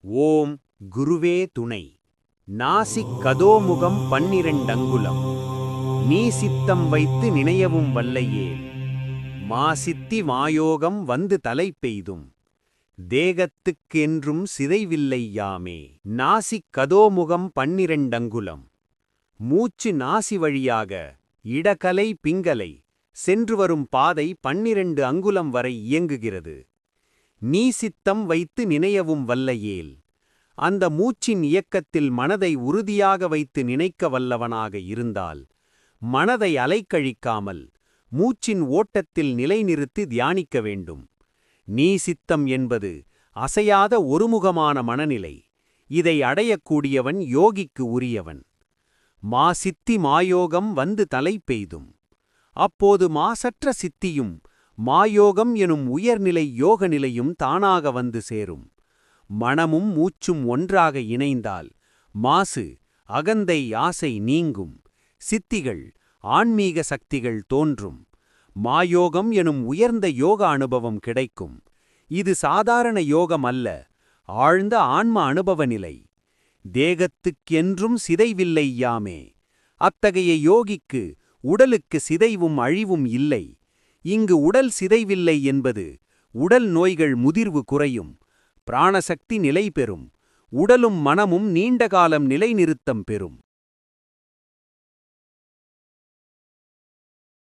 ஓம் குருவே துணை. நாசிக் கதோமுகம் 12 அங்குலம். நீ சித்தம் வைத்து நினையவும் வல்லையேல். மாசித்தி மாயோகம் வந்து தலை பெய்தும். தேகத்துக்கு என்றும் சிதைவில்லை யாமே. நாசிக் கதோமுகம் 12 அங்குலம். மூச்சு நாசி வழியாக இடகலை பிங்கலை சென்று வரும் பாதை 12 அங்குலம் வரை இயங்குகிறது. நீ சித்தம் வைத்து நினையவும் வல்லையேல். அந்த மூச்சின் இயக்கத்தில் மனதை உறுதியாக வைத்து நினைக்க வல்லவனாக இருந்தால், மனதை அலைக்கழிக்காமல் மூச்சின் ஓட்டத்தில் நிலைநிறுத்தி தியானிக்க வேண்டும். நீ சித்தம் என்பது அசையாத ஒருமுகமான மனநிலை. இதை அடையக்கூடியவன் யோகிக்கு உரியவன். மாசித்தி மாயோகம் வந்து தலை பெய்தும். அப்போது மாசற்ற சித்தியும் மாயோகம் எனும் உயர்நிலை யோக நிலையும் தானாக வந்து சேரும். மனமும் மூச்சும் ஒன்றாக இணைந்தால் மாசு அகந்தை ஆசை நீங்கும். சித்திகள் ஆன்மீக சக்திகள் தோன்றும். மாயோகம் எனும் உயர்ந்த யோக அனுபவம் கிடைக்கும். இது சாதாரண யோகம் அல்ல, ஆழ்ந்த ஆன்ம அனுபவ நிலை. தேகத்துக்கென்றும் சிதைவில்லை யாமே. அத்தகைய யோகிக்கு உடலுக்கு சிதைவும் அழிவும் இல்லை. இங்கு உடல் சிதைவில்லை என்பது உடல் நோய்கள் முதிர்வு குறையும். பிராணசக்தி நிலை பெறும். உடலும் மனமும் நீண்டகாலம் நிலைநிறுத்தம் பெறும்.